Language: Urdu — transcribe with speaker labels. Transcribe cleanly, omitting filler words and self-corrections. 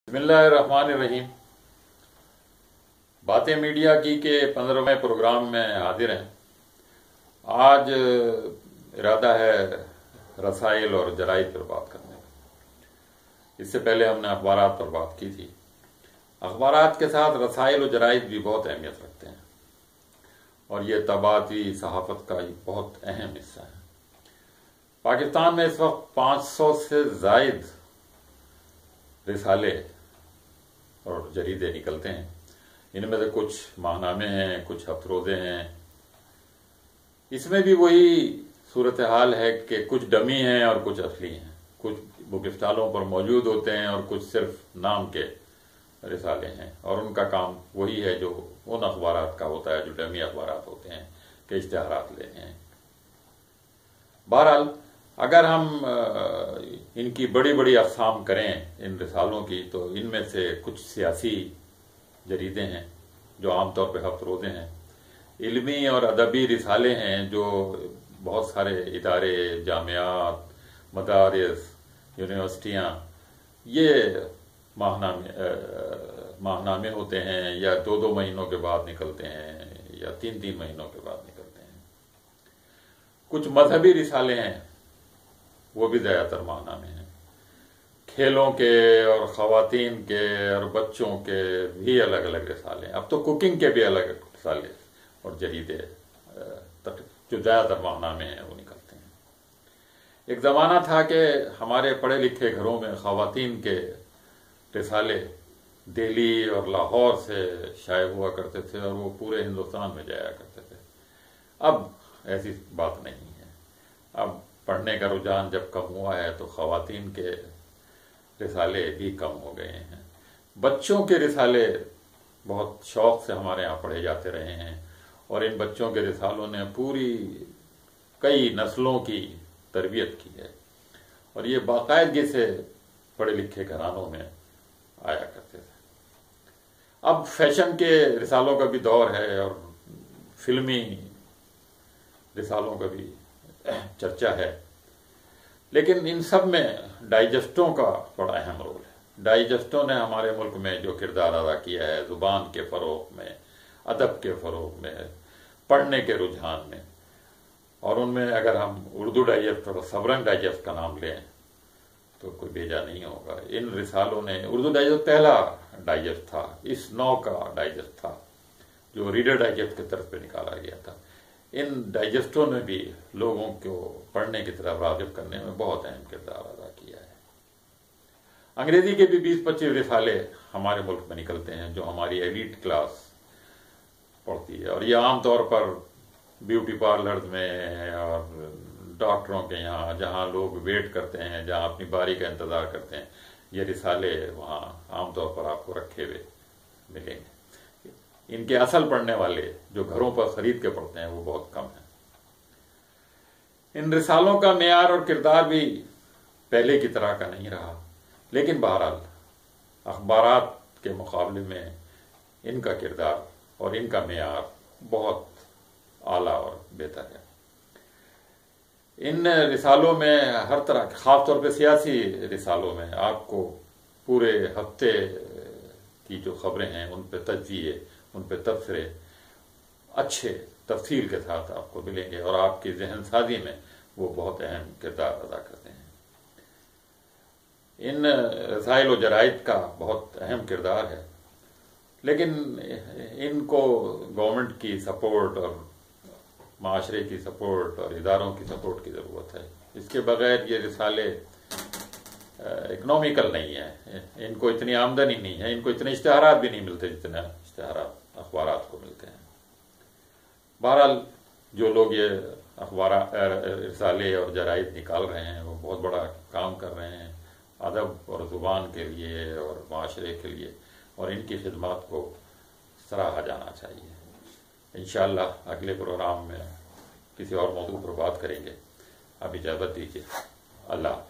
Speaker 1: بسم اللہ الرحمن الرحیم۔ باتیں میڈیا کی کے 15ویں پروگرام میں حاضر ہیں۔ آج ارادہ ہے رسائل اور جرائد پر بات کرنے کا۔ اس سے پہلے ہم نے اخبارات پر بات کی تھی۔ اخبارات کے ساتھ رسائل اور جرائد بھی بہت اہمیت رکھتے ہیں اور یہ طباعتی صحافت کا ایک بہت اہم حصہ ہے۔ پاکستان میں اس وقت 500 سے زائد رسالے اور جریدے نکلتے ہیں۔ ان میں سے کچھ ماہنامے ہیں، کچھ ہفت روزے ہیں۔ اس میں بھی وہی صورتحال ہے کہ کچھ ڈمی ہیں اور کچھ اصلی ہیں، کچھ بک اسٹالوں پر موجود ہوتے ہیں اور کچھ صرف نام کے رسالے ہیں، اور ان کا کام وہی ہے جو ان اخبارات کا ہوتا ہے جو ڈمی اخبارات ہوتے ہیں کہ اشتہارات لینے ہیں۔ بہرحال اگر ہم ان کی بڑی بڑی اقسام کریں ان رسالوں کی، تو ان میں سے کچھ سیاسی جریدے ہیں جو عام طور پہ ہفت روزے ہیں، علمی اور ادبی رسالے ہیں جو بہت سارے ادارے، جامعات، مدارس، یونیورسٹیاں یہ ماہنامے ہوتے ہیں، یا 2 مہینوں کے بعد نکلتے ہیں یا 3 مہینوں کے بعد نکلتے ہیں۔ کچھ مذہبی رسالے ہیں، وہ بھی زیادہ تر ماہنامے ہیں۔ کھیلوں کے اور خواتین کے اور بچوں کے بھی الگ الگ رسالے ہیں۔ اب تو کوکنگ کے بھی الگ رسالے اور جریدے جو زیادہ تر ماہنامے ہیں وہ نکلتے ہیں۔ ایک زمانہ تھا کہ ہمارے پڑھے لکھے گھروں میں خواتین کے رسالے دہلی اور لاہور سے شائع ہوا کرتے تھے اور وہ پورے ہندوستان میں جایا کرتے تھے۔ اب ایسی بات نہیں ہے۔ اب پڑھنے کا رجحان جب کم ہوا ہے تو خواتین کے رسالے بھی کم ہو گئے ہیں۔ بچوں کے رسالے بہت شوق سے ہمارے ہاں پڑھے جاتے رہے ہیں، اور ان بچوں کے رسالوں نے پوری کئی نسلوں کی تربیت کی ہے، اور یہ باقاعدگی سے پڑھے لکھے گھرانوں میں آیا کرتے تھے۔ اب فیشن کے رسالوں کا بھی دور ہے اور فلمی رسالوں کا بھی چرچا ہے، لیکن ان سب میں ڈائجسٹوں کا بڑا اہم رول ہے۔ ڈائجسٹوں نے ہمارے ملک میں جو کردار ادا کیا ہے زبان کے فروغ میں، ادب کے فروغ میں، پڑھنے کے رجحان میں، اور ان میں اگر ہم اردو ڈائجسٹ اور سبرنگ ڈائجسٹ کا نام لیں تو کوئی بیجا نہیں ہوگا۔ ان رسالوں نے، اردو ڈائجسٹ پہلا ڈائجسٹ تھا، اس نوع کا ڈائجسٹ تھا جو ریڈر ڈائجسٹ کی طرف پہ نکالا گیا تھا۔ ان ڈائجسٹوں نے بھی لوگوں کو پڑھنے کی طرف راغب کرنے میں بہت اہم کردار ادا کیا ہے۔ انگریزی کے بھی 20-25 رسالے ہمارے ملک میں نکلتے ہیں جو ہماری ایلیٹ کلاس پڑھتی ہے، اور یہ عام طور پر بیوٹی پارلرز میں اور ڈاکٹروں کے یہاں جہاں لوگ ویٹ کرتے ہیں، جہاں اپنی باری کا انتظار کرتے ہیں، یہ رسالے وہاں عام طور پر آپ کو رکھے ہوئے ملیں گے۔ ان کے اصل پڑھنے والے جو گھروں پر خرید کے پڑھتے ہیں وہ بہت کم ہیں۔ ان رسالوں کا معیار اور کردار بھی پہلے کی طرح کا نہیں رہا، لیکن بہرحال اخبارات کے مقابلے میں ان کا کردار اور ان کا معیار بہت اعلیٰ اور بہتر ہے۔ ان رسالوں میں ہر طرح، خاص طور پہ سیاسی رسالوں میں، آپ کو پورے ہفتے کی جو خبریں ہیں ان پہ تجزیے، ان پہ تبصرے اچھے تفصیل کے ساتھ آپ کو ملیں گے، اور آپ کی ذہن سازی میں وہ بہت اہم کردار ادا کرتے ہیں۔ ان رسائل و جرائد کا بہت اہم کردار ہے، لیکن ان کو گورنمنٹ کی سپورٹ اور معاشرے کی سپورٹ اور اداروں کی سپورٹ کی ضرورت ہے۔ اس کے بغیر یہ رسالے اکنومیکل نہیں ہیں، ان کو اتنی آمدنی نہیں ہے، ان کو اتنے اشتہارات بھی نہیں ملتے جتنے اشتہارات اخبارات کو ملتے ہیں۔ بہرحال جو لوگ یہ رسالے اور جرائد نکال رہے ہیں وہ بہت بڑا کام کر رہے ہیں ادب اور زبان کے لیے اور معاشرے کے لیے، اور ان کی خدمات کو سراہا جانا چاہیے۔ انشاءاللہ اگلے پروگرام میں کسی اور موضوع پر بات کریں گے۔ اب اجازت دیجیے، اللہ حافظ۔